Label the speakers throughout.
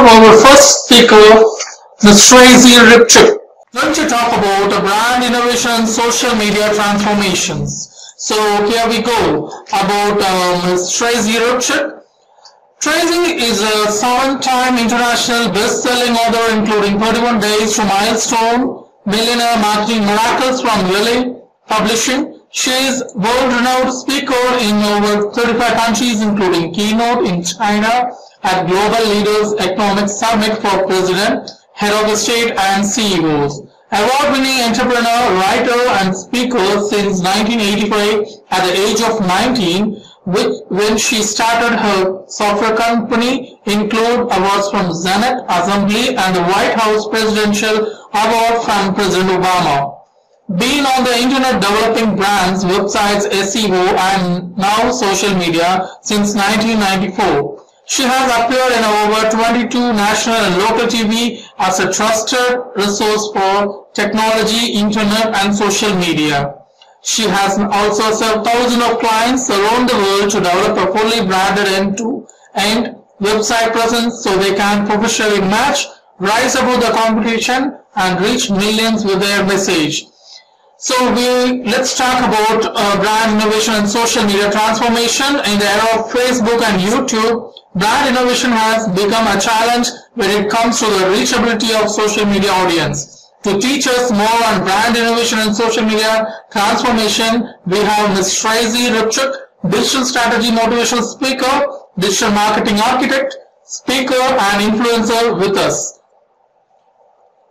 Speaker 1: our first speaker, Ms. Tracy Repchuk. Going to talk about brand innovation and social media transformations. So here we go about Ms. Tracy Repchuk. Tracy is a 7-time international best-selling author, including 31 Days to Milestone, Millionaire Marketing Miracles from Lilly Publishing. She is world-renowned speaker in over 35 countries, including keynote in China at Global Leaders Economic Summit for President, Head of State and CEOs. Award-winning entrepreneur, writer and speaker since 1985 at the age of 19, when she started her software company, include awards from Zenith Assembly and the White House Presidential Award from President Obama. Being on the internet developing brands, websites, SEO and now social media since 1994. She has appeared in over 22 national and local TV as a trusted resource for technology, internet and social media. She has also served thousands of clients around the world to develop a fully branded end-to-end website presence so they can professionally match, rise above the competition and reach millions with their message. So let's talk about brand innovation and social media transformation. In the era of Facebook and YouTube, brand innovation has become a challenge when it comes to the reachability of social media audience. To teach us more on brand innovation and social media transformation, we have Ms. Tracy Repchuk, digital strategy motivational speaker, digital marketing architect, speaker and influencer with us.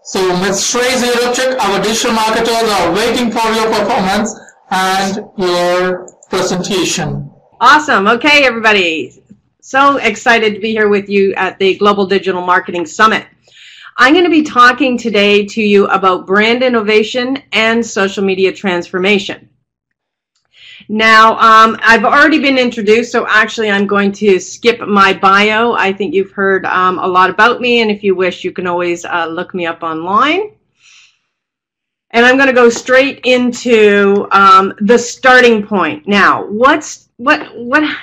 Speaker 1: So Ms. Tracy Repchuk, our digital marketers are waiting for your performance and your presentation.
Speaker 2: Awesome. Okay, everybody. So excited to be here with you at the Global Digital Marketing Summit. I'm going to be talking today to you about brand innovation and social media transformation. Now, I've already been introduced, so actually I'm going to skip my bio. I think you've heard a lot about me, and if you wish, you can always look me up online. And I'm going to go straight into the starting point. Now, what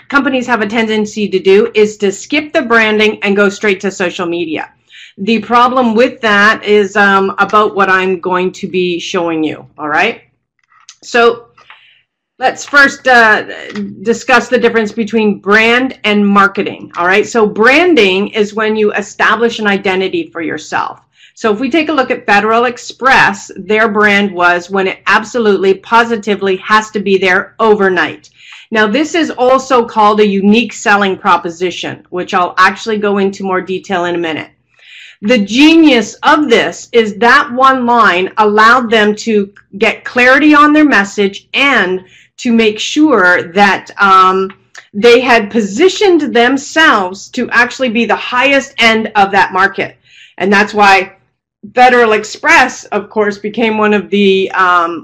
Speaker 2: companies have a tendency to do is to skip the branding and go straight to social media. The problem with that is about what I'm going to be showing you, all right? So let's first discuss the difference between brand and marketing, all right? So branding is when you establish an identity for yourself. So if we take a look at Federal Express, their brand was when it absolutely, positively has to be there overnight. Now this is also called a unique selling proposition, which I'll actually go into more detail in a minute. The genius of this is that one line allowed them to get clarity on their message and to make sure that they had positioned themselves to actually be the highest end of that market. And that's why Federal Express, of course, became one of the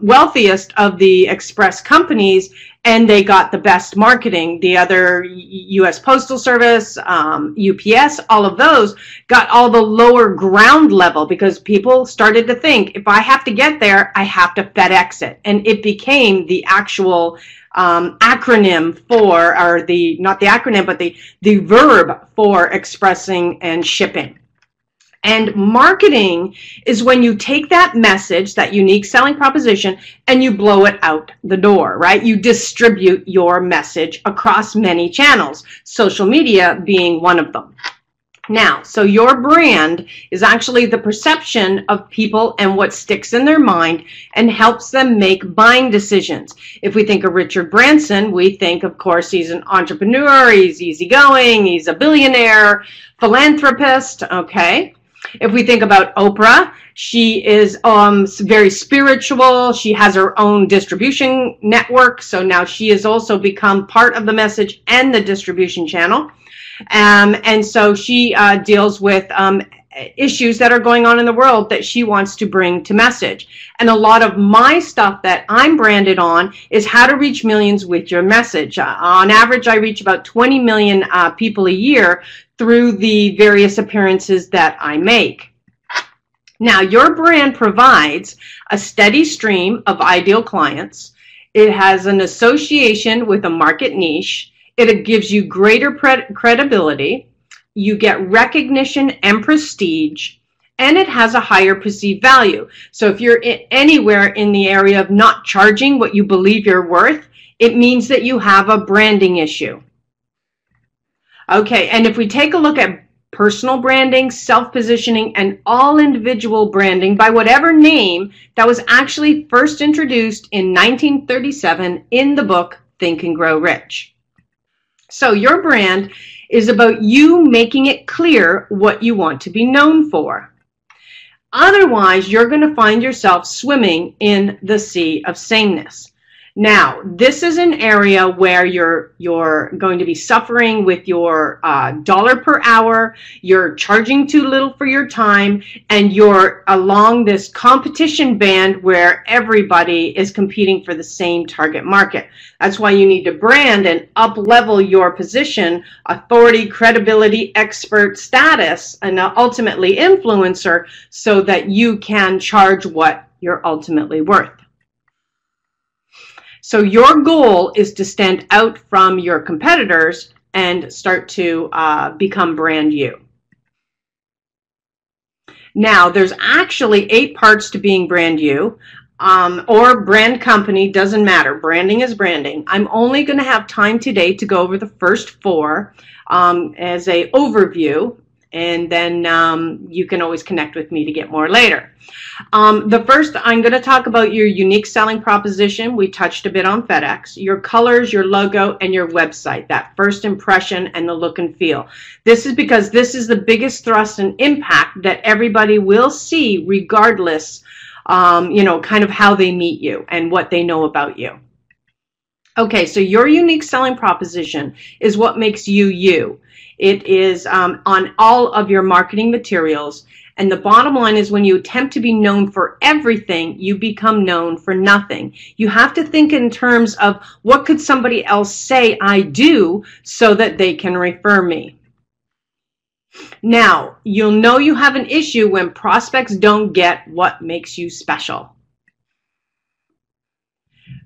Speaker 2: wealthiest of the express companies, and they got the best marketing. The other U.S. Postal Service, UPS, all of those got all the lower ground level because people started to think, if I have to get there, I have to FedEx it. And it became the actual acronym for, or not the acronym, but the verb for expressing and shipping. And marketing is when you take that message, that unique selling proposition, and you blow it out the door, right? You distribute your message across many channels, social media being one of them. Now, so your brand is actually the perception of people and what sticks in their mind and helps them make buying decisions. If we think of Richard Branson, we think, of course, he's an entrepreneur, he's easygoing, he's a billionaire, philanthropist, okay? If we think about Oprah, she is very spiritual. She has her own distribution network. So now she has also become part of the message and the distribution channel. And so she deals with issues that are going on in the world that she wants to bring to message. And a lot of my stuff that I'm branded on is how to reach millions with your message. On average, I reach about 20 million people a year through the various appearances that I make. Now, your brand provides a steady stream of ideal clients. It has an association with a market niche. It gives you greater credibility. you get recognition and prestige, and it has a higher perceived value. So if you're anywhere in the area of not charging what you believe you're worth, it means that you have a branding issue. Okay, and if we take a look at personal branding, self-positioning, and all individual branding by whatever name, that was actually first introduced in 1937 in the book Think and Grow Rich. So your brand is about you making it clear what you want to be known for. Otherwise, you're going to find yourself swimming in the sea of sameness. Now, this is an area where you're going to be suffering with your dollar per hour, you're charging too little for your time, and you're along this competition band where everybody is competing for the same target market. That's why you need to brand and up-level your position, authority, credibility, expert status, and ultimately influencer, so that you can charge what you're ultimately worth. So your goal is to stand out from your competitors and start to become brand you. Now, there's actually 8 parts to being brand you, or brand company, doesn't matter. Branding is branding. I'm only going to have time today to go over the first 4 as an overview, and then you can always connect with me to get more later. The first, I'm going to talk about your unique selling proposition. We touched a bit on FedEx, your colors, your logo, and your website, that first impression and the look and feel. This is because this is the biggest thrust and impact that everybody will see regardless, you know, kind of how they meet you and what they know about you. Okay, so your unique selling proposition is what makes you you. It is on all of your marketing materials. And the bottom line is, when you attempt to be known for everything, you become known for nothing. You have to think in terms of, what could somebody else say I do so that they can refer me? Now, you'll know you have an issue when prospects don't get what makes you special.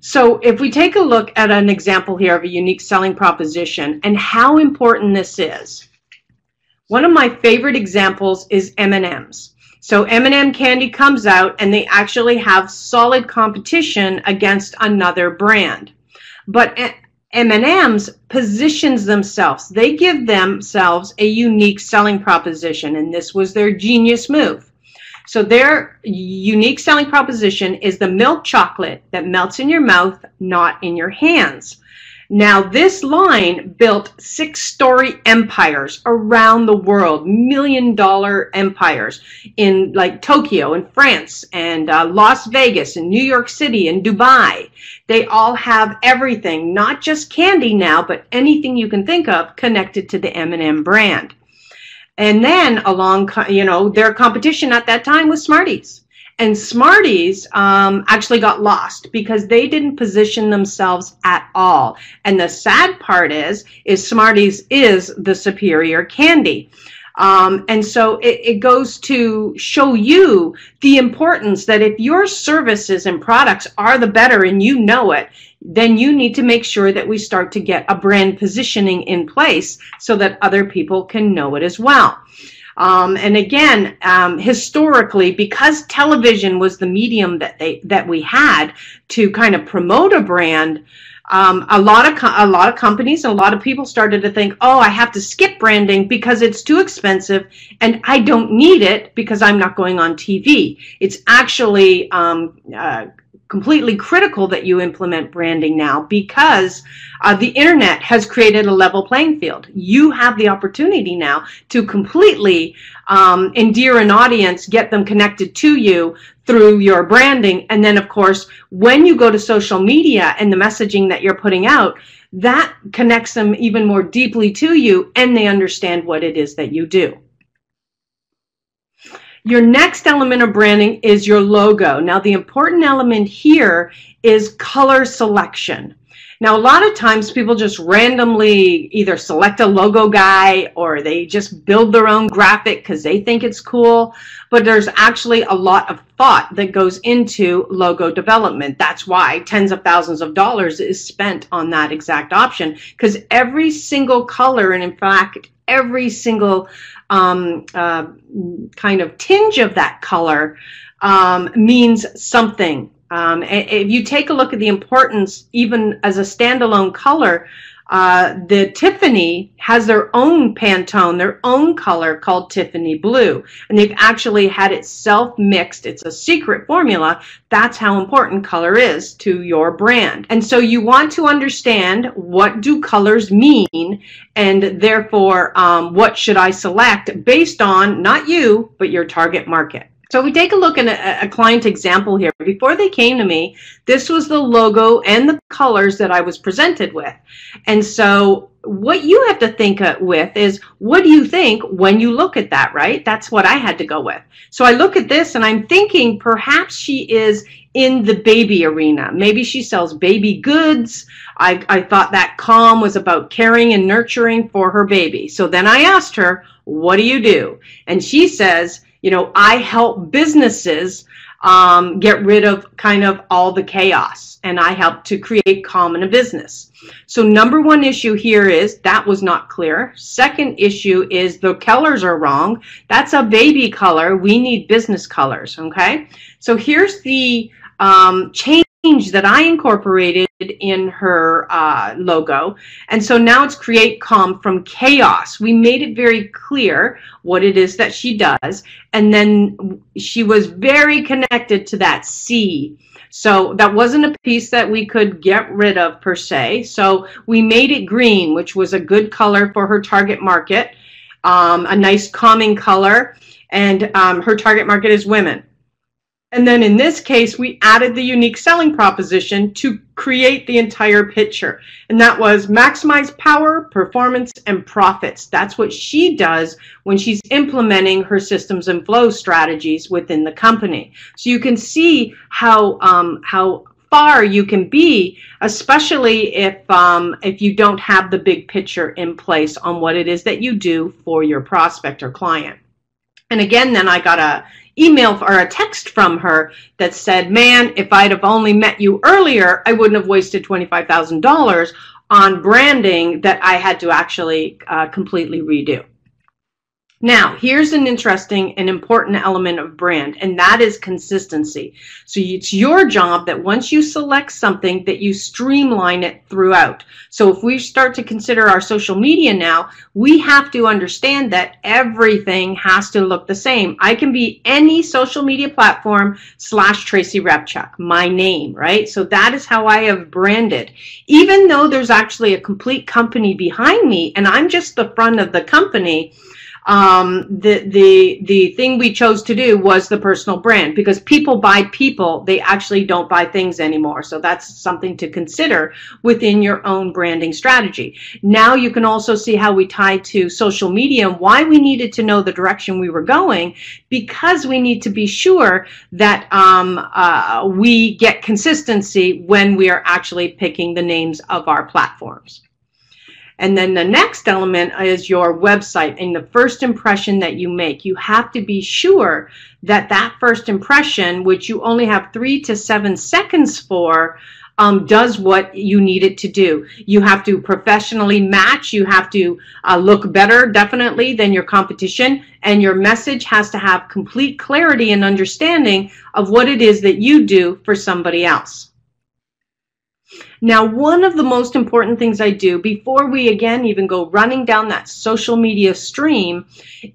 Speaker 2: So if we take a look at an example here of a unique selling proposition and how important this is, one of my favorite examples is M&Ms. So M&M candy comes out and they actually have solid competition against another brand. But M&M's positions themselves. They give themselves a unique selling proposition, and this was their genius move. So their unique selling proposition is the milk chocolate that melts in your mouth, not in your hands. Now, this line built 6-story empires around the world, $1-million empires in like Tokyo and France and Las Vegas and New York City and Dubai. They all have everything, not just candy now, but anything you can think of connected to the M&M brand. And then along, you know, their competition at that time was Smarties. And Smarties actually got lost because they didn't position themselves at all. And the sad part is Smarties is the superior candy. And so it goes to show you the importance that if your services and products are the better and you know it, then you need to make sure that we start to get a brand positioning in place so that other people can know it as well. And again, historically, because television was the medium that we had to kind of promote a brand, a lot of companies and a lot of people started to think, oh, I have to skip branding because it's too expensive and I don't need it because I'm not going on TV. It's actually completely critical that you implement branding now, because the internet has created a level playing field. You have the opportunity now to completely endear an audience, get them connected to you through your branding. And then, of course, when you go to social media and the messaging that you're putting out, that connects them even more deeply to you, and they understand what it is that you do. Your next element of branding is your logo. Now, the important element here is color selection. Now, a lot of times people just randomly either select a logo guy or they just build their own graphic because they think it's cool. But there's actually a lot of thought that goes into logo development. That's why tens of thousands of dollars is spent on that exact option, because every single color, and in fact, every single kind of tinge of that color means something. If you take a look at the importance, even as a standalone color, the Tiffany has their own Pantone, their own color called Tiffany Blue. And they've actually had it self-mixed. It's a secret formula. That's how important color is to your brand. And so you want to understand, what do colors mean? And therefore, what should I select based on, not you, but your target market? So we take a look at a client example here. Before they came to me, this was the logo and the colors that I was presented with. And so what you have to think with is, what do you think when you look at that, right? That's what I had to go with. So I look at this and I'm thinking perhaps she is in the baby arena. Maybe she sells baby goods. I thought that calm was about caring and nurturing for her baby. So then I asked her, what do you do? And she says, you know, I help businesses get rid of kind of all the chaos, and I help to create calm in a business. So number one issue here is that was not clear. Second issue is the colors are wrong. That's a baby color. We need business colors, okay? So here's the change that I incorporated in her logo. And so now it's create calm from chaos. We made it very clear what it is that she does. And then she was very connected to that C. So that wasn't a piece that we could get rid of per se. So we made it green, which was a good color for her target market, a nice calming color. And her target market is women. And then in this case, we added the unique selling proposition to create the entire picture. And that was maximize power, performance, and profits. That's what she does when she's implementing her systems and flow strategies within the company. So you can see how far you can be, especially if you don't have the big picture in place on what it is that you do for your prospect or client. And again, then I got a email or a text from her that said, man, if I'd have only met you earlier, I wouldn't have wasted $25,000 on branding that I had to actually completely redo. Now, here's an interesting and important element of brand, and that is consistency. So it's your job that once you select something, that you streamline it throughout. So if we start to consider our social media now, we have to understand that everything has to look the same. I can be any social media platform / Tracy Repchuk, my name, right? So that is how I have branded. Even though there's actually a complete company behind me and I'm just the front of the company, the thing we chose to do was the personal brand, because people buy people, they actually don't buy things anymore. So that's something to consider within your own branding strategy. Now you can also see how we tied to social media and why we needed to know the direction we were going, because we need to be sure that we get consistency when we are actually picking the names of our platforms. And then the next element is your website and the first impression that you make. You have to be sure that that first impression, which you only have 3 to 7 seconds for, does what you need it to do. You have to professionally match. You have to look better, definitely, than your competition. And your message has to have complete clarity and understanding of what it is that you do for somebody else. Now, one of the most important things I do before we again even go running down that social media stream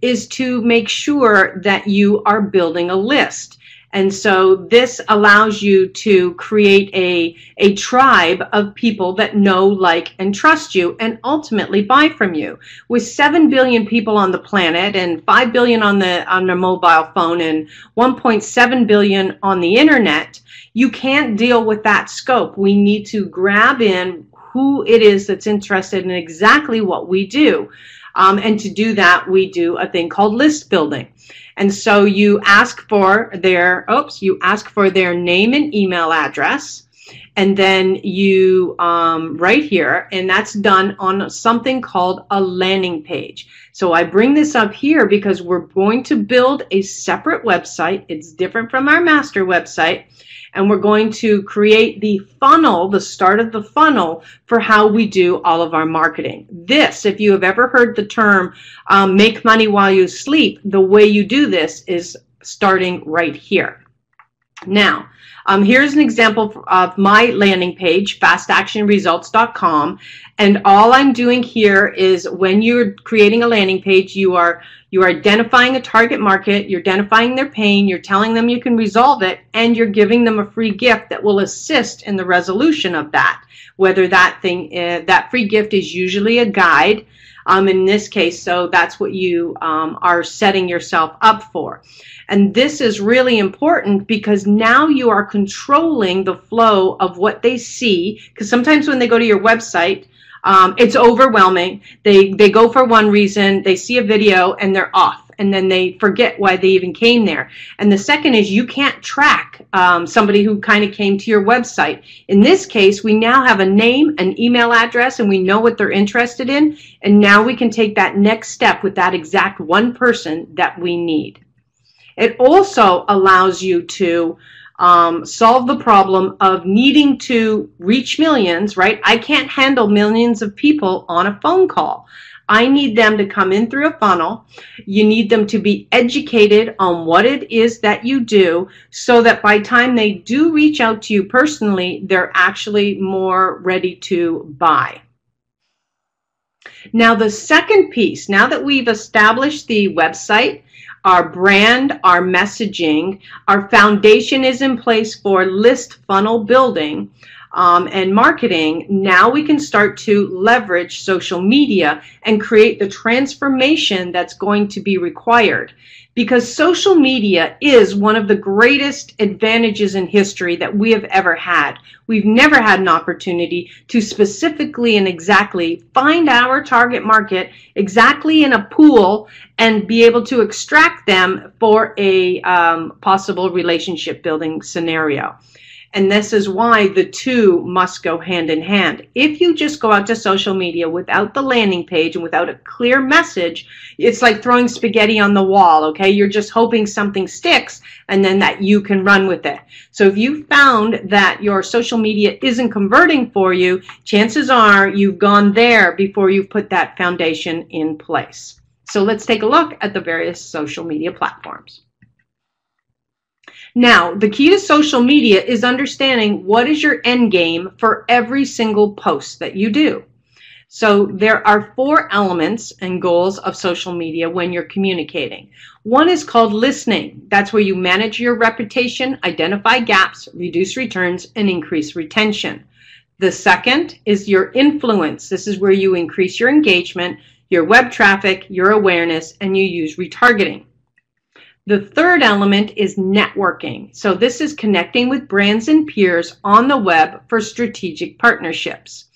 Speaker 2: is to make sure that you are building a list. And so this allows you to create a tribe of people that know, like, and trust you and ultimately buy from you. With 7 billion people on the planet and 5 billion on their mobile phone and 1.7 billion on the internet, you can't deal with that scope. We need to grab in who it is that's interested in exactly what we do. And to do that, we do a thing called list building. And so you ask for their, name and email address, and then you right here, and that's done on something called a landing page. So I bring this up here because we're going to build a separate website. It's different from our master website. and we're going to create the funnel, the start of the funnel for how we do all of our marketing. This, if you have ever heard the term make money while you sleep, the way you do this is starting right here. Now, here's an example of my landing page, fastactionresults.com, and all I'm doing here is when you're creating a landing page, you are identifying a target market, you're identifying their pain, you're telling them you can resolve it, and you're giving them a free gift that will assist in the resolution of that. Whether that free gift is usually a guide, in this case, so that's what you are setting yourself up for. And this is really important because now you are controlling the flow of what they see, because sometimes when they go to your website, it's overwhelming. They go for one reason, they see a video and they're off, and then they forget why they even came there. And the second is you can't track somebody who kind of came to your website. In this case, we now have a name, an email address, and we know what they're interested in, and now we can take that next step with that exact one person that we need. It also allows you to solve the problem of needing to reach millions, right? I can't handle millions of people on a phone call. I need them to come in through a funnel. You need them to be educated on what it is that you do so that by the time they do reach out to you personally, they're actually more ready to buy. Now, the second piece, now that we've established the website, our brand, our messaging, our foundation is in place for list funnel building and marketing, now we can start to leverage social media and create the transformation that's going to be required. Because social media is one of the greatest advantages in history that we have ever had. We've never had an opportunity to specifically and exactly find our target market exactly in a pool and be able to extract them for a possible relationship building scenario. And this is why the two must go hand in hand. If you just go out to social media without the landing page and without a clear message, it's like throwing spaghetti on the wall, okay? You're just hoping something sticks and then that you can run with it. So if you found that your social media isn't converting for you, chances are you've gone there before you've put that foundation in place. So let's take a look at the various social media platforms. Now, the key to social media is understanding what is your end game for every single post that you do. So there are 4 elements and goals of social media when you're communicating. One is called listening. That's where you manage your reputation, identify gaps, reduce returns, and increase retention. The second is your influence. This is where you increase your engagement, your web traffic, your awareness, and you use retargeting. The third element is networking. So this is connecting with brands and peers on the web for strategic partnerships.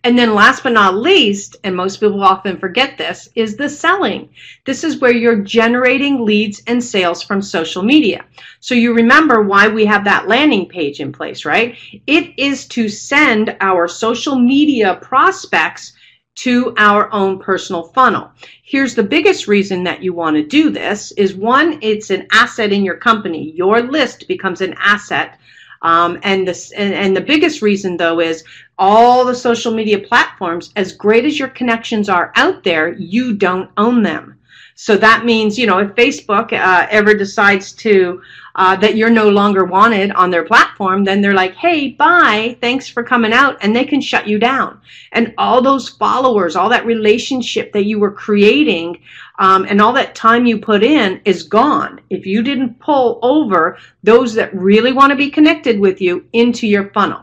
Speaker 2: And then last but not least, and most people often forget this, is the selling. This is where you're generating leads and sales from social media. So you remember why we have that landing page in place, right? It is to send our social media prospects to our own personal funnel. Here's the biggest reason that you want to do this is, one, it's an asset in your company. Your list becomes an asset. And the biggest reason, though, is all the social media platforms, as great as your connections are out there, you don't own them. So that means, you know, if Facebook ever decides to that you're no longer wanted on their platform, then they're like, hey, bye, thanks for coming out, and they can shut you down. And all those followers, all that relationship that you were creating, and all that time you put in is gone if you didn't pull over those that really want to be connected with you into your funnel.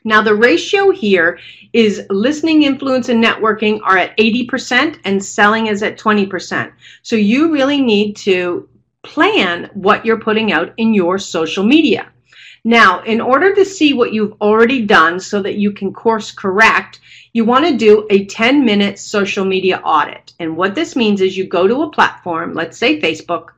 Speaker 2: Now, the ratio here is listening, influence, and networking are at 80% and selling is at 20%. So you really need to plan what you're putting out in your social media. Now, in order to see what you've already done so that you can course correct, you want to do a 10-minute social media audit. And what this means is you go to a platform, let's say Facebook,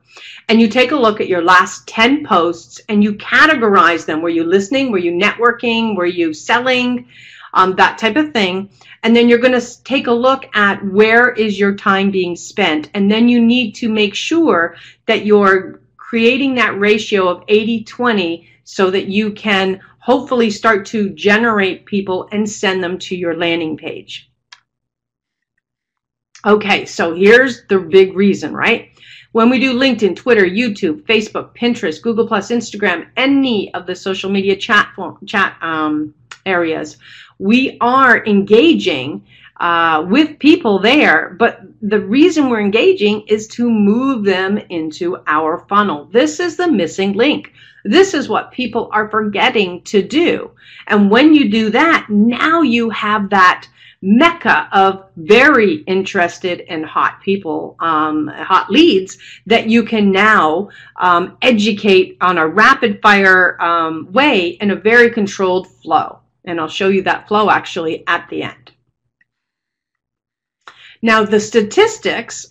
Speaker 2: and you take a look at your last 10 posts and you categorize them. Were you listening? Were you networking? Were you selling? That type of thing. And then you're going to take a look at where is your time being spent. And then you need to make sure that you're creating that ratio of 80-20 so that you can hopefully start to generate people and send them to your landing page. Okay, so here's the big reason, right? When we do LinkedIn, Twitter, YouTube, Facebook, Pinterest, Google+, Instagram, any of the social media chat areas, we are engaging with people there, but the reason we're engaging is to move them into our funnel. This is the missing link. This is what people are forgetting to do. And when you do that, now you have that mecca of very interested and hot people, hot leads that you can now educate on a rapid fire way in a very controlled flow. And I'll show you that flow actually at the end. Now the statistics,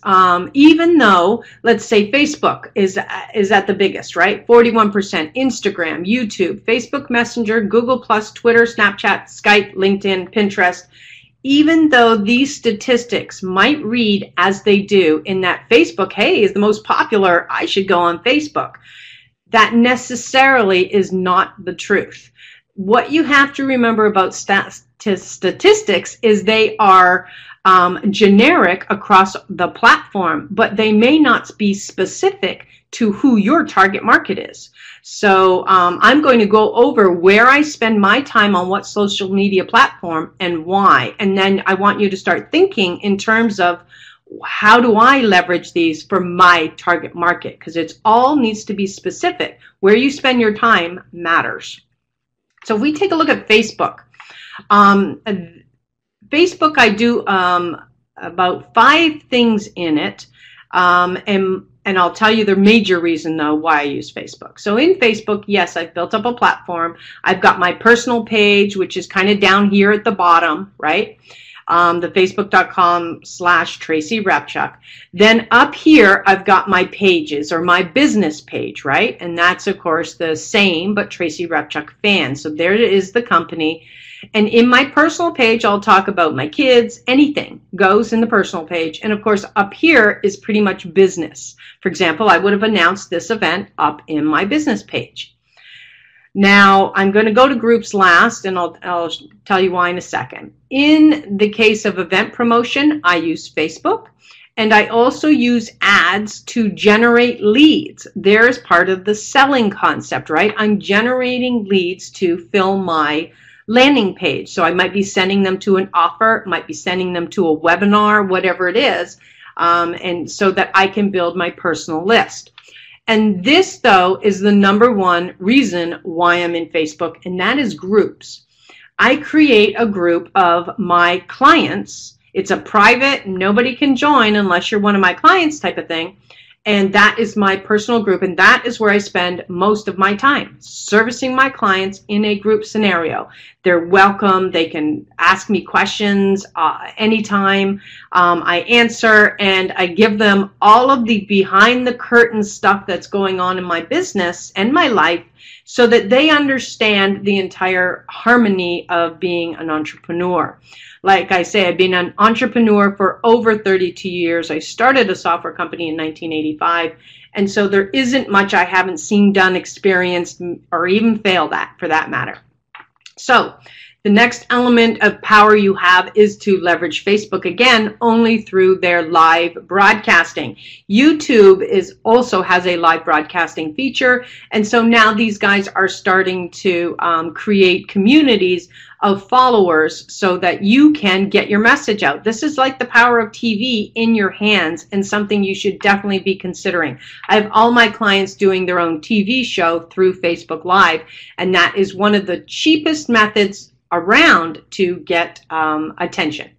Speaker 2: even though, let's say Facebook is at the biggest, right? 41%, Instagram, YouTube, Facebook Messenger, Google+, Twitter, Snapchat, Skype, LinkedIn, Pinterest, even though these statistics might read as they do in that Facebook, hey, is the most popular, I should go on Facebook, that necessarily is not the truth. What you have to remember about statistics is they are generic across the platform, but they may not be specific to who your target market is. So I'm going to go over where I spend my time on what social media platform and why. And then I want you to start thinking in terms of how do I leverage these for my target market? Because it all needs to be specific. Where you spend your time matters. So if we take a look at Facebook, Facebook, I do about 5 things in it, and I'll tell you the major reason, though, why I use Facebook. So in Facebook, yes, I've built up a platform. I've got my personal page, which is kind of down here at the bottom, right? The facebook.com/Tracy Repchuk. Then up here, I've got my pages or my business page, right? And that's, of course, the same, but Tracy Repchuk Fan. So there is the company. And in my personal page, I'll talk about my kids, anything goes in the personal page. And of course, up here is pretty much business. For example, I would have announced this event up in my business page. Now, I'm going to go to groups last, and I'll tell you why in a second. In the case of event promotion, I use Facebook, and I also use ads to generate leads. There's part of the selling concept, right? I'm generating leads to fill my landing page. So I might be sending them to an offer, might be sending them to a webinar, whatever it is, and so that I can build my personal list. And this, though, is the #1 reason why I'm in Facebook, and that is groups. I create a group of my clients. It's a private, nobody can join unless you're one of my clients type of thing. And that is my personal group, and that is where I spend most of my time, servicing my clients in a group scenario. They're welcome. They can ask me questions anytime. I answer, and I give them all of the behind-the-curtain stuff that's going on in my business and my life so that they understand the entire harmony of being an entrepreneur. Like I say, I've been an entrepreneur for over 32 years. I started a software company in 1985. And so there isn't much I haven't seen, done, experienced, or even failed at, for that matter. So the next element of power you have is to leverage Facebook, again, only through their live broadcasting. YouTube also has a live broadcasting feature. And so now these guys are starting to create communities of followers so that you can get your message out. This is like the power of TV in your hands, and something you should definitely be considering. I have all my clients doing their own TV show through Facebook Live, and that is one of the cheapest methods around to get attention.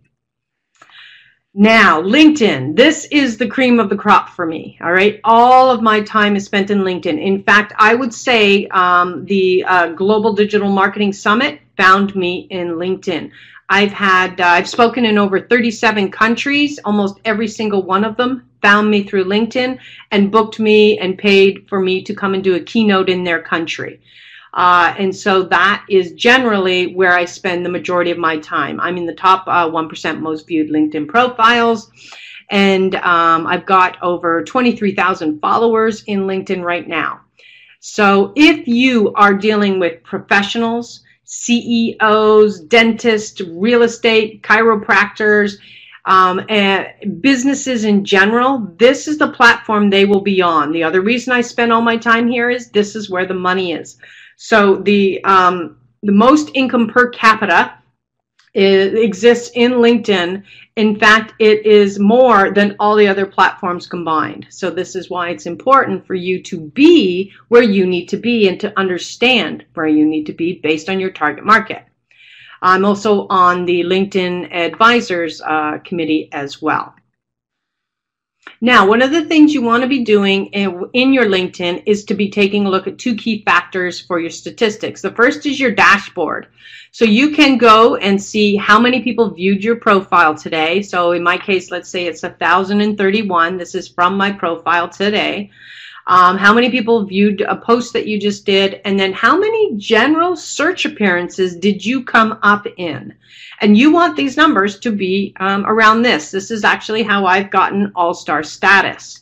Speaker 2: Now, LinkedIn. This is the cream of the crop for me, all right? All of my time is spent in LinkedIn. In fact, I would say the Global Digital Marketing Summit found me in LinkedIn. I've spoken in over 37 countries. Almost every single one of them found me through LinkedIn and booked me and paid for me to come and do a keynote in their country. And so that is generally where I spend the majority of my time. I'm in the top 1% most viewed LinkedIn profiles, and I've got over 23,000 followers in LinkedIn right now. So if you are dealing with professionals, CEOs, dentists, real estate, chiropractors, and businesses in general, this is the platform they will be on. The other reason I spend all my time here is this is where the money is. So the most income per capita exists in LinkedIn. In fact, it is more than all the other platforms combined. So this is why it's important for you to be where you need to be and to understand where you need to be based on your target market. I'm also on the LinkedIn Advisors Committee as well. Now, one of the things you want to be doing in your LinkedIn is to be taking a look at two key factors for your statistics. The first is your dashboard. So you can go and see how many people viewed your profile today. So in my case, let's say it's 1,031. This is from my profile today. How many people viewed a post that you just did, and then how many general search appearances did you come up in? And you want these numbers to be around this. This is actually how I've gotten all-star status.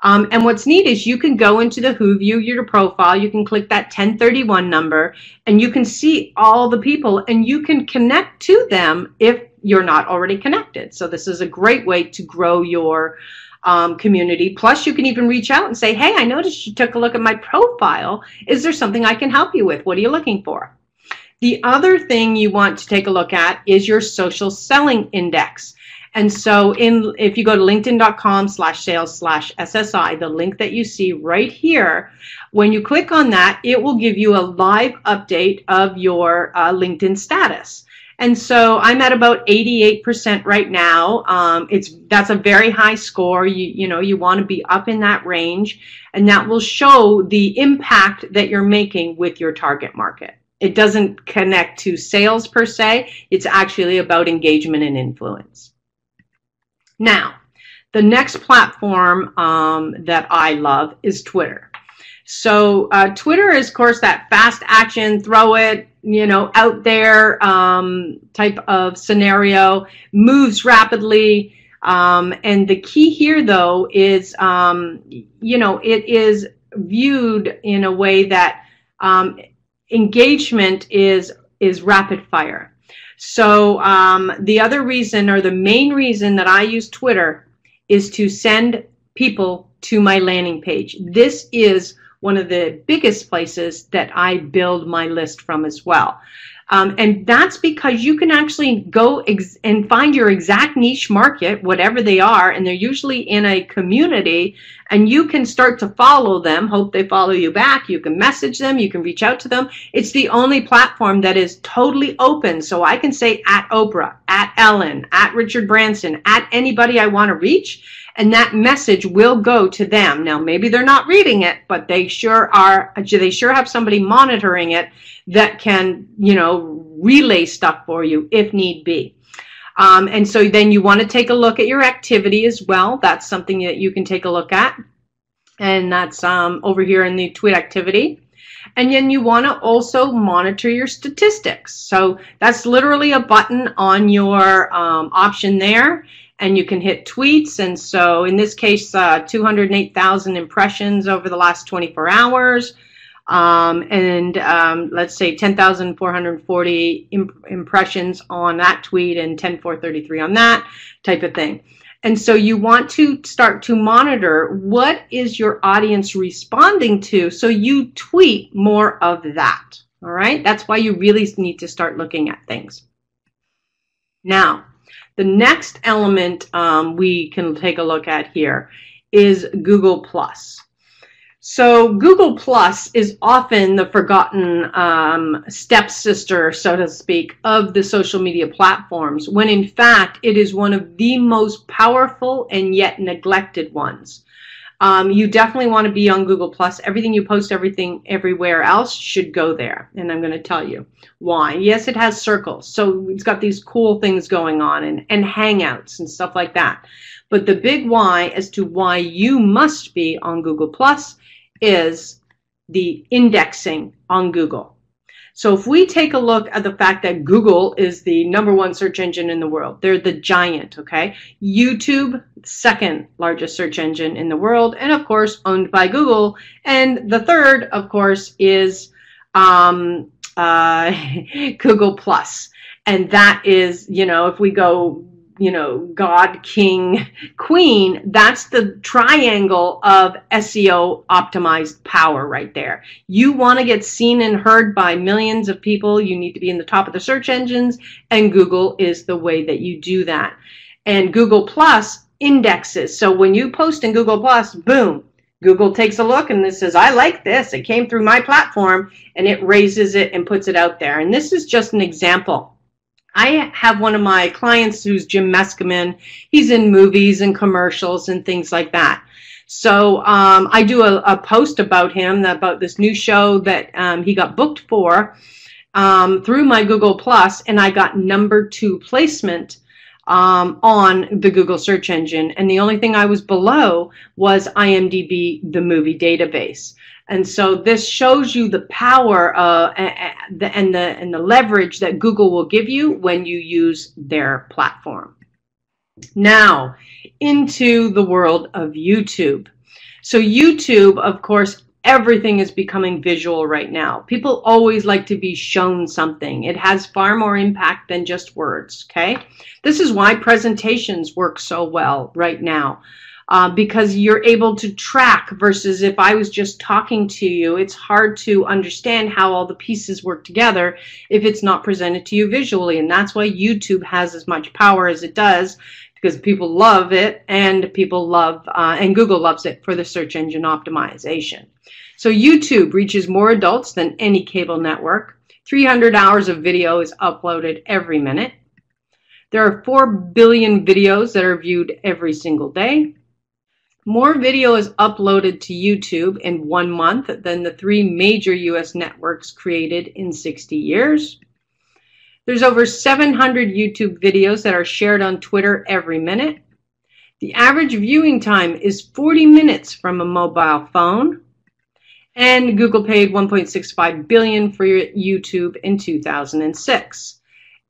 Speaker 2: And what's neat is you can go into the Who View Your Profile, you can click that 1031 number, and you can see all the people, and you can connect to them if you're not already connected. So this is a great way to grow your community. Plus, you can even reach out and say, hey, I noticed you took a look at my profile. Is there something I can help you with? What are you looking for? The other thing you want to take a look at is your social selling index. And so if you go to linkedin.com/sales/SSI, the link that you see right here, when you click on that, it will give you a live update of your LinkedIn status. And so I'm at about 88% right now. That's a very high score. You want to be up in that range, and that will show the impact that you're making with your target market. It doesn't connect to sales per se. It's actually about engagement and influence. Now, the next platform that I love is Twitter. So Twitter is, of course, that fast action, throw it, out there type of scenario, moves rapidly. And the key here, though, is, it is viewed in a way that engagement is rapid fire. So the other reason, or the main reason that I use Twitter, is to send people to my landing page. This is one of the biggest places that I build my list from as well. And that's because you can actually go and find your exact niche market, whatever they are, and they're usually in a community, and you can start to follow them, hope they follow you back, you can message them, you can reach out to them. It's the only platform that is totally open, so I can say at Oprah, at Ellen, at Richard Branson, at anybody I want to reach, and that message will go to them. Now, maybe they're not reading it, but they sure are. They sure have somebody monitoring it that can, relay stuff for you if need be. And so then you want to take a look at your activity as well. That's something that you can take a look at. And that's over here in the tweet activity. And then you want to also monitor your statistics. So that's literally a button on your option there. And you can hit tweets, and so in this case, 208,000 impressions over the last 24 hours, and let's say 10,440 impressions on that tweet, and 10,433 on that type of thing. And so you want to start to monitor what is your audience responding to, so you tweet more of that. All right, that's why you really need to start looking at things. Now, the next element we can take a look at here is Google+. So Google+ is often the forgotten stepsister, so to speak, of the social media platforms, when in fact it is one of the most powerful and yet neglected ones. You definitely want to be on Google+. Everything you post, everything everywhere else should go there. And I'm going to tell you why. Yes, it has circles. So it's got these cool things going on, and hangouts and stuff like that. But the big why as to why you must be on Google+ is the indexing on Google. So if we take a look at the fact that Google is the #1 search engine in the world, they're the giant, okay? YouTube, second largest search engine in the world, and of course owned by Google. And the third, of course, is Google Plus. And that is, you know, if we go, you know, God, King, Queen, that's the triangle of SEO optimized power right there. You want to get seen and heard by millions of people, you need to be in the top of the search engines, and Google is the way that you do that. And Google Plus indexes. So when you post in Google Plus, boom, Google takes a look and it says, I like this. It came through my platform, and it raises it and puts it out there. And this is just an example. I have one of my clients who's Jim Meskimen. He's in movies and commercials and things like that. So I do a post about him, about this new show that he got booked for through my Google Plus, and I got #2 placement on the Google search engine. And the only thing I was below was IMDb, the movie database. And so this shows you the power and the leverage that Google will give you when you use their platform. Now, into the world of YouTube. So YouTube, of course, everything is becoming visual right now. People always like to be shown something. It has far more impact than just words, okay? This is why presentations work so well right now. Because you're able to track, versus if I was just talking to you, it's hard to understand how all the pieces work together if it's not presented to you visually. And that's why YouTube has as much power as it does, because people love it, and people love, and Google loves it for the search engine optimization. So YouTube reaches more adults than any cable network. 300 hours of video is uploaded every minute. There are 4 billion videos that are viewed every single day. More video is uploaded to YouTube in 1 month than the 3 major US networks created in 60 years. There's over 700 YouTube videos that are shared on Twitter every minute. The average viewing time is 40 minutes from a mobile phone. And Google paid $1.65 billion for YouTube in 2006.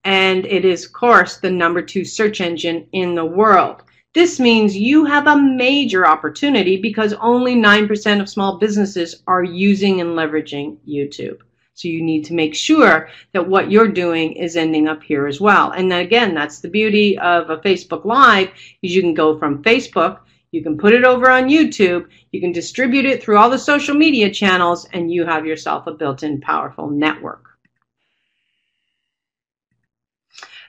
Speaker 2: And it is, of course, the #2 search engine in the world. This means you have a major opportunity, because only 9% of small businesses are using and leveraging YouTube. So you need to make sure that what you're doing is ending up here as well. And then again, that's the beauty of a Facebook Live, is you can go from Facebook, you can put it over on YouTube, you can distribute it through all the social media channels, and you have yourself a built-in powerful network.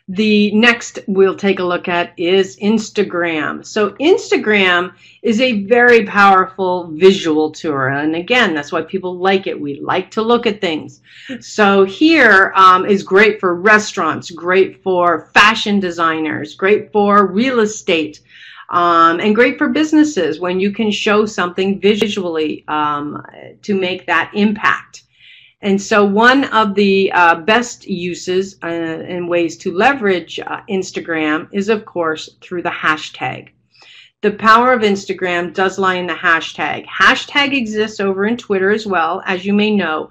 Speaker 2: The next we'll take a look at is Instagram. So Instagram is a very powerful visual tool. And again, that's why people like it. We like to look at things. So here is great for restaurants, great for fashion designers, great for real estate, and great for businesses when you can show something visually to make that impact. And so one of the best uses and ways to leverage Instagram is, of course, through the hashtag. The power of Instagram does lie in the hashtag. Hashtag exists over in Twitter as well, as you may know.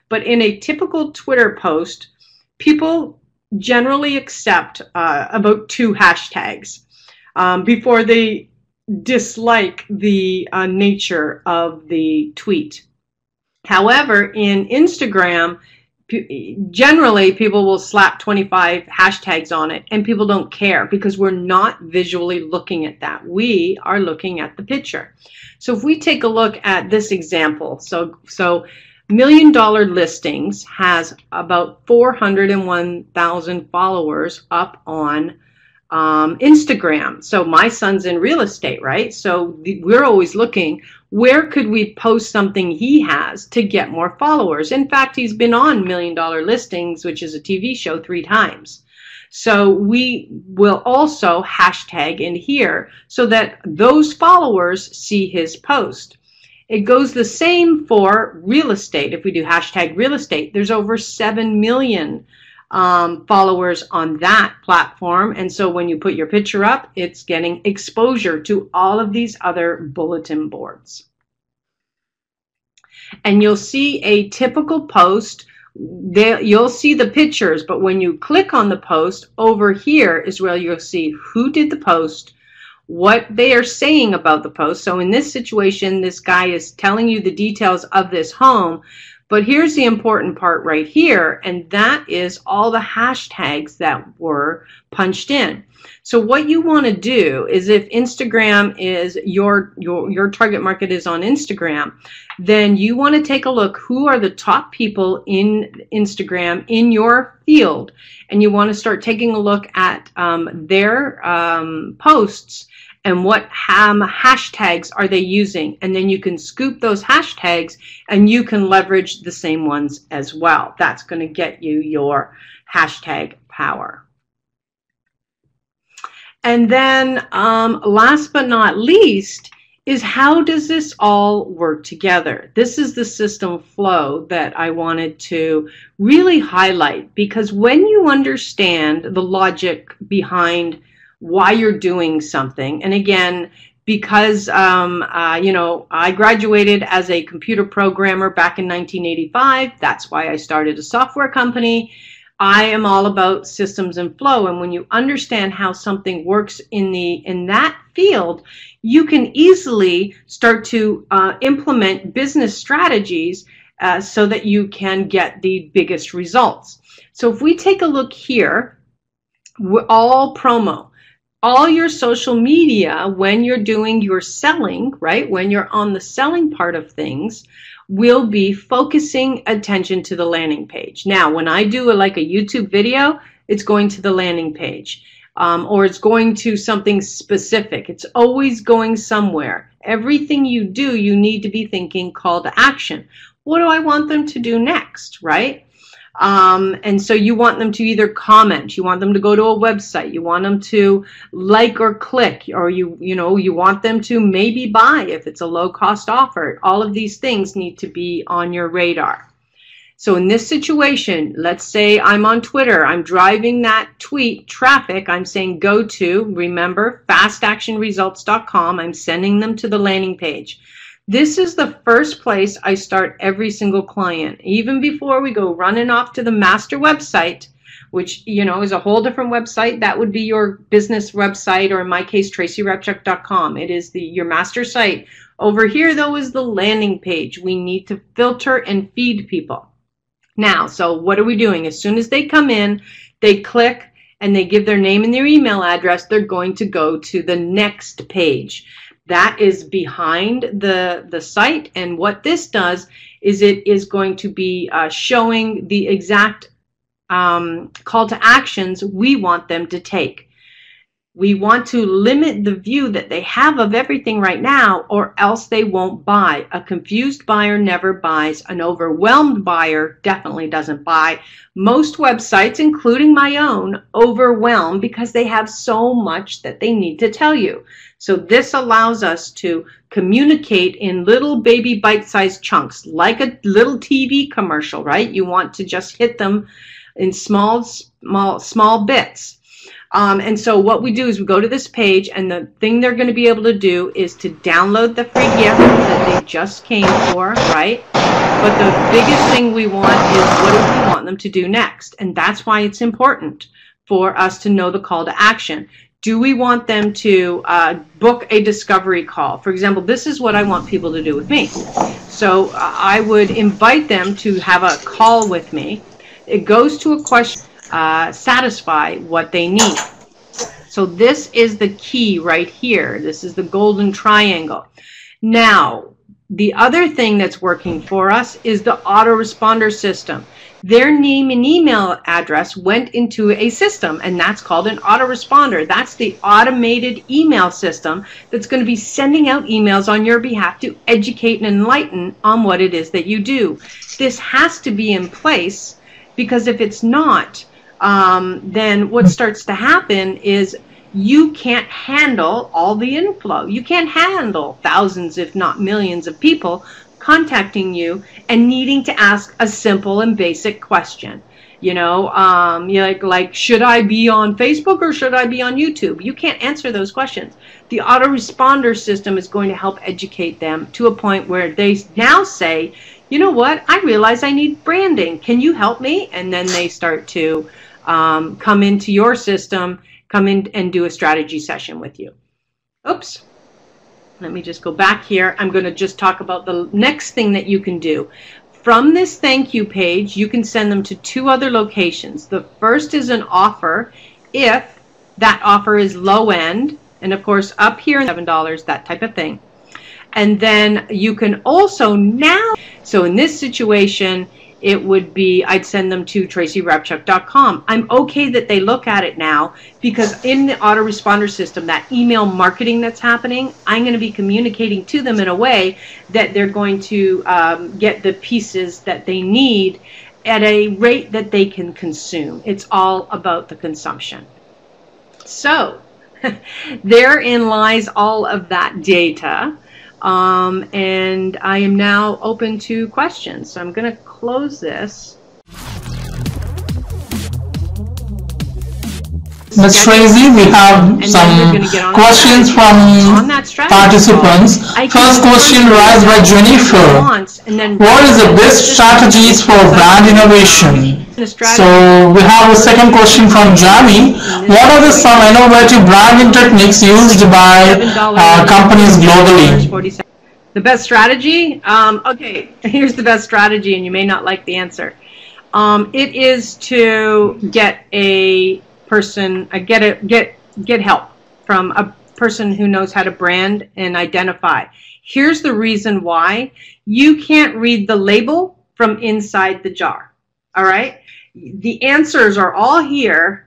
Speaker 2: But in a typical Twitter post, people generally accept about 2 hashtags before they dislike the nature of the tweet. However, in Instagram, generally people will slap 25 hashtags on it, and people don't care, because we're not visually looking at that. We are looking at the picture. So if we take a look at this example, so $1 Million Listings has about 401,000 followers up on Instagram. So my son's in real estate, right? So we're always looking, where could we post something he has to get more followers? In fact, he's been on $1 Million Listings, which is a TV show, 3 times. So we will also hashtag in here so that those followers see his post. It goes the same for real estate. If we do hashtag real estate, there's over 7 million followers on that platform. And so when you put your picture up, it's getting exposure to all of these other bulletin boards. And you'll see a typical post you'll see the pictures, but when you click on the post, over here is where you'll see who did the post, what they are saying about the post. So in this situation, this guy is telling you the details of this home, but here's the important part right here, and that is all the hashtags that were punched in. So what you want to do is, if Instagram is your target market is on Instagram, then you want to take a look who are the top people in Instagram in your field, and you want to start taking a look at their posts and what hashtags are they using, and then you can scoop those hashtags and you can leverage the same ones as well. That's going to get you your hashtag power. And then last but not least is, how does this all work together? This is the system flow that I wanted to really highlight, because when you understand the logic behind why you're doing something, and again, because you know, I graduated as a computer programmer back in 1985, that's why I started a software company. I am all about systems and flow, and when you understand how something works in that field, you can easily start to implement business strategies so that you can get the biggest results. So if we take a look here, we're all promo. All your social media, when you're doing your selling, right, when you're on the selling part of things, will be focusing attention to the landing page. Now, when I do like a YouTube video, it's going to the landing page, or it's going to something specific. It's always going somewhere. Everything you do, you need to be thinking call to action. What do I want them to do next, right? And so you want them to either comment, you want them to go to a website, you want them to like or click, or you want them to maybe buy if it's a low-cost offer. All of these things need to be on your radar. So in this situation, let's say I'm on Twitter, I'm driving that tweet traffic, I'm saying go to, remember, fastactionresults.com, I'm sending them to the landing page. This is the first place I start every single client, even before we go running off to the master website, which, you know, is a whole different website. That would be your business website, or in my case, tracyrepchuk.com. It is your master site. Over here, though, is the landing page. We need to filter and feed people. Now, so what are we doing? As soon as they come in, they click and they give their name and their email address, they're going to go to the next page. That is behind the site, and what this does is it is going to be showing the exact call to actions we want them to take. We want to limit the view that they have of everything right now, or else they won't buy. A confused buyer never buys. An overwhelmed buyer definitely doesn't buy. Most websites, including my own, overwhelm because they have so much that they need to tell you. So this allows us to communicate in little baby bite-sized chunks, like a little TV commercial, right? You want to just hit them in small bits. And so what we do is we go to this page, and the thing they're going to be able to do is to download the free gift that they just came for, right? But the biggest thing we want is, what do we want them to do next? And that's why it's important for us to know the call to action. Do we want them to book a discovery call? For example, this is what I want people to do with me. So I would invite them to have a call with me. It goes to a question, satisfy what they need. So this is the key right here. This is the golden triangle. Now, the other thing that's working for us is the autoresponder system. Their name and email address went into a system, and that's called an autoresponder. That's the automated email system that's going to be sending out emails on your behalf to educate and enlighten on what it is that you do. This has to be in place, because if it's not, then what starts to happen is you can't handle all the inflow. You can't handle thousands, if not millions, of people contacting you and needing to ask a simple and basic question. You know, like, should I be on Facebook or should I be on YouTube? You can't answer those questions. The autoresponder system is going to help educate them to a point where they now say, you know what, I realize I need branding. Can you help me? And then they start to come into your system, come in and do a strategy session with you. Oops. Let me just go back here. I'm going to just talk about the next thing that you can do. From this thank you page, you can send them to 2 other locations. The first is an offer if that offer is low end, and of course up here $7, that type of thing. And then you can also now, so in this situation, it would be, I'd send them to tracyrepchuk.com. I'm okay that they look at it now because in the autoresponder system, that email marketing that's happening, I'm going to be communicating to them in a way that they're going to get the pieces that they need at a rate that they can consume. It's all about the consumption. So therein lies all of that data. And I am now open to questions. So I'm going to close this.
Speaker 1: Ms. Tracy, we have some questions from participants. First question raised by Jennifer. What is the best strategies for brand innovation? So we have a second question from Jamie. What are some innovative branding techniques used by companies globally?
Speaker 2: The best strategy? Okay, here's the best strategy, and you may not like the answer. It is to get a person, get help from a person who knows how to brand and identify. Here's the reason why. You can't read the label from inside the jar. All right? The answers are all here,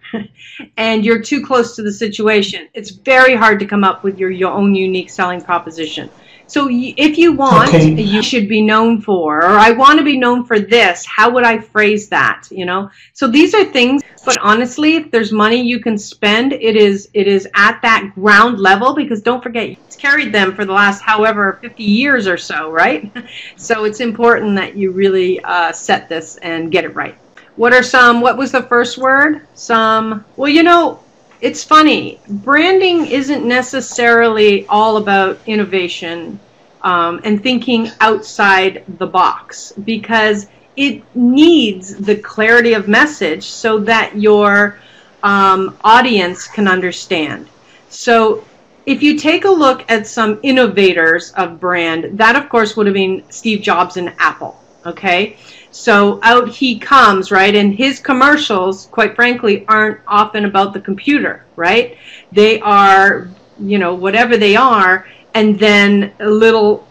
Speaker 2: and you're too close to the situation. It's very hard to come up with your own unique selling proposition. So if you want, you should be known for, or I want to be known for this, how would I phrase that, you know? So these are things, but honestly, if there's money you can spend, it is at that ground level, because don't forget, you've carried them for the last however 50 years or so, right? So it's important that you really set this and get it right. What was the first word? Well, you know, it's funny. Branding isn't necessarily all about innovation and thinking outside the box, because it needs the clarity of message so that your audience can understand. So if you take a look at some innovators of brand, that of course would have been Steve Jobs and Apple, okay? So out he comes, right? And his commercials, quite frankly, aren't often about the computer, right? They are, you know, whatever they are, and then a little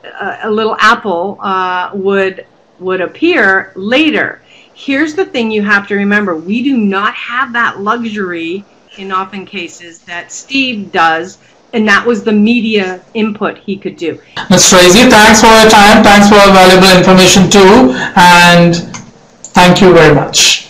Speaker 2: apple would appear later. Here's the thing you have to remember. We do not have that luxury in often cases that Steve does, and that was the media input he could do.
Speaker 1: Ms. Tracy, thanks for your time. Thanks for valuable information too. And thank you very much.